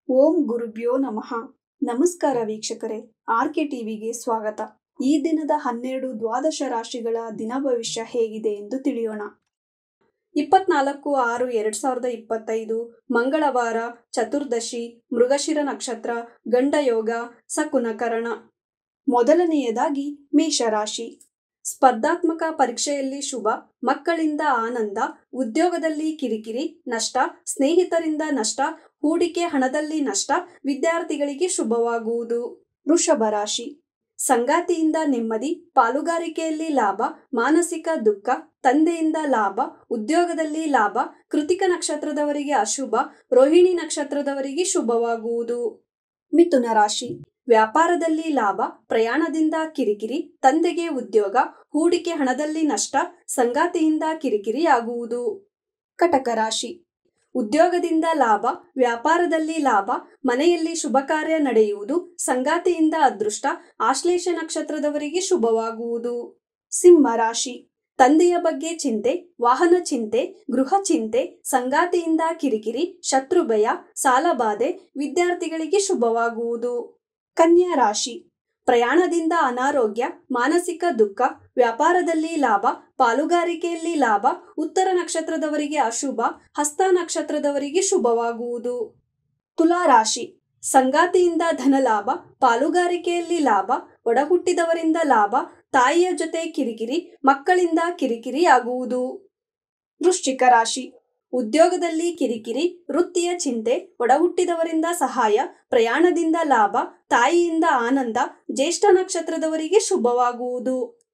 ಓಂ ಗುರುಭ್ಯೋ ನಮಃ. ನಮಸ್ಕಾರ ವೀಕ್ಷಕರೇ, ಆರ್ಕೆ ಟಿವಿಗೆ ಸ್ವಾಗತ. ಈ ದಿನದ 12 ದ್ವಾದಶ ರಾಶಿಗಳ ದಿನ ಭವಿಷ್ಯ ಹೇಗಿದೆ ಎಂದು ತಿಳಿಯೋಣ. 24/6/2025 ಮಂಗಳವಾರ, ಚತುರ್ದಶಿ, ಮೃಗಶಿರ ನಕ್ಷತ್ರ, ಗಂಡಯೋಗ, ಸಕುನಕರಣ. ಮೊದಲನೆಯದಾಗಿ ಮೇಷರಾಶಿ. ಸ್ಪರ್ಧಾತ್ಮಕ ಪರೀಕ್ಷೆಯಲ್ಲಿ ಶುಭ, ಮಕ್ಕಳಿಂದ ಆನಂದ, ಉದ್ಯೋಗದಲ್ಲಿ ಕಿರಿಕಿರಿ, ನಷ್ಟ, ಸ್ನೇಹಿತರಿಂದ ನಷ್ಟ, ಹೂಡಿಕೆ ಹಣದಲ್ಲಿ ನಷ್ಟ, ವಿದ್ಯಾರ್ಥಿಗಳಿಗೆ ಶುಭವಾಗುವುದು. ವೃಷಭ ರಾಶಿ. ಸಂಗಾತಿಯಿಂದ ನೆಮ್ಮದಿ, ಪಾಲುಗಾರಿಕೆಯಲ್ಲಿ ಲಾಭ, ಮಾನಸಿಕ ದುಃಖ, ತಂದೆಯಿಂದ ಲಾಭ, ಉದ್ಯೋಗದಲ್ಲಿ ಲಾಭ, ಕೃತಿಕ ನಕ್ಷತ್ರದವರಿಗೆ ಅಶುಭ, ರೋಹಿಣಿ ನಕ್ಷತ್ರದವರಿಗೆ ಶುಭವಾಗುವುದು. ಮಿಥುನ ರಾಶಿ. ವ್ಯಾಪಾರದಲ್ಲಿ ಲಾಭ, ಪ್ರಯಾಣದಿಂದ ಕಿರಿಕಿರಿ, ತಂದೆಗೆ ಉದ್ಯೋಗ, ಹೂಡಿಕೆ ಹಣದಲ್ಲಿ ನಷ್ಟ, ಸಂಗಾತಿಯಿಂದ ಕಿರಿಕಿರಿ ಆಗುವುದು. ಕಟಕ ರಾಶಿ. ಉದ್ಯೋಗದಿಂದ ಲಾಭ, ವ್ಯಾಪಾರದಲ್ಲಿ ಲಾಭ, ಮನೆಯಲ್ಲಿ ಶುಭ ಕಾರ್ಯ ನಡೆಯುವುದು, ಸಂಗಾತಿಯಿಂದ ಅದೃಷ್ಟ, ಆಶ್ಲೇಷ ನಕ್ಷತ್ರದವರಿಗೆ ಶುಭವಾಗುವುದು. ಸಿಂಹ ರಾಶಿ. ತಂದೆಯ ಬಗ್ಗೆ ಚಿಂತೆ, ವಾಹನ ಚಿಂತೆ, ಗೃಹ ಚಿಂತೆ, ಸಂಗಾತಿಯಿಂದ ಕಿರಿಕಿರಿ, ಶತ್ರುಭಯ, ಸಾಲಬಾಧೆ, ವಿದ್ಯಾರ್ಥಿಗಳಿಗೆ ಶುಭವಾಗುವುದು. ಕನ್ಯಾ ರಾಶಿ. ಪ್ರಯಾಣದಿಂದ ಅನಾರೋಗ್ಯ, ಮಾನಸಿಕ ದುಃಖ, ವ್ಯಾಪಾರದಲ್ಲಿ ಲಾಭ, ಪಾಲುಗಾರಿಕೆಯಲ್ಲಿ ಲಾಭ, ಉತ್ತರ ನಕ್ಷತ್ರದವರಿಗೆ ಅಶುಭ, ಹಸ್ತ ನಕ್ಷತ್ರದವರಿಗೆ ಶುಭವಾಗುವುದು. ತುಲಾ ರಾಶಿ. ಸಂಗಾತಿಯಿಂದ ಧನಲಾಭ, ಪಾಲುಗಾರಿಕೆಯಲ್ಲಿ ಲಾಭ, ಒಡಹುಟ್ಟಿದವರಿಂದ ಲಾಭ, ತಾಯಿಯ ಜೊತೆ ಕಿರಿಕಿರಿ, ಮಕ್ಕಳಿಂದ ಕಿರಿಕಿರಿ ಆಗುವುದು. ವೃಶ್ಚಿಕ ರಾಶಿ. ಉದ್ಯೋಗದಲ್ಲಿ ಕಿರಿಕಿರಿ, ವೃತ್ತಿಯ ಚಿಂತೆ, ಒಡಹುಟ್ಟಿದವರಿಂದ ಸಹಾಯ, ಪ್ರಯಾಣದಿಂದ ಲಾಭ, ತಾಯಿಯಿಂದ ಆನಂದ, ಜ್ಯೇಷ್ಠ ನಕ್ಷತ್ರದವರಿಗೆ ಶುಭವಾಗುವುದು.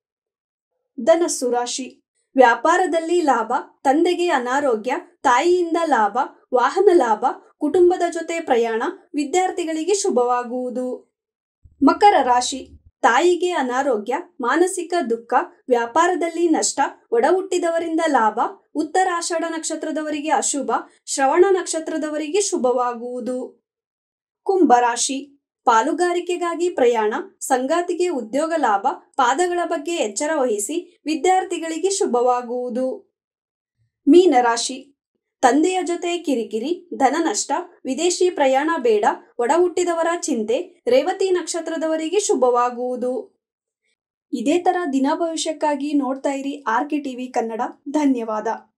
ಧನಸ್ಸು ರಾಶಿ. ವ್ಯಾಪಾರದಲ್ಲಿ ಲಾಭ, ತಂದೆಗೆ ಅನಾರೋಗ್ಯ, ತಾಯಿಯಿಂದ ಲಾಭ, ವಾಹನ ಲಾಭ, ಕುಟುಂಬದ ಜೊತೆ ಪ್ರಯಾಣ, ವಿದ್ಯಾರ್ಥಿಗಳಿಗೆ ಶುಭವಾಗುವುದು. ಮಕರ ರಾಶಿ. ತಾಯಿಗೆ ಅನಾರೋಗ್ಯ, ಮಾನಸಿಕ ದುಃಖ, ವ್ಯಾಪಾರದಲ್ಲಿ ನಷ್ಟ, ಒಡಹುಟ್ಟಿದವರಿಂದ ಲಾಭ, ಉತ್ತರಾಷಾಢ ನಕ್ಷತ್ರದವರಿಗೆ ಅಶುಭ, ಶ್ರವಣ ನಕ್ಷತ್ರದವರಿಗೆ ಶುಭವಾಗುವುದು. ಕುಂಭರಾಶಿ. ಪಾಲುಗಾರಿಕೆಗಾಗಿ ಪ್ರಯಾಣ, ಸಂಗಾತಿಗೆ ಉದ್ಯೋಗ ಲಾಭ, ಪಾದಗಳ ಬಗ್ಗೆ ಎಚ್ಚರ ವಹಿಸಿ, ವಿದ್ಯಾರ್ಥಿಗಳಿಗೆ ಶುಭವಾಗುವುದು. ಮೀನರಾಶಿ. ತಂದೆಯ ಜೊತೆ ಕಿರಿಕಿರಿ, ಧನ ನಷ್ಟ, ವಿದೇಶಿ ಪ್ರಯಾಣ ಬೇಡ, ಒಡಹುಟ್ಟಿದವರ ಚಿಂತೆ, ರೇವತಿ ನಕ್ಷತ್ರದವರಿಗೆ ಶುಭವಾಗುವುದು. ಇದೇ ತರ ದಿನ ಭವಿಷ್ಯಕ್ಕಾಗಿ ನೋಡ್ತಾ ಇರಿ ಆರ್ಕೆ ಟಿವಿ ಕನ್ನಡ. ಧನ್ಯವಾದ.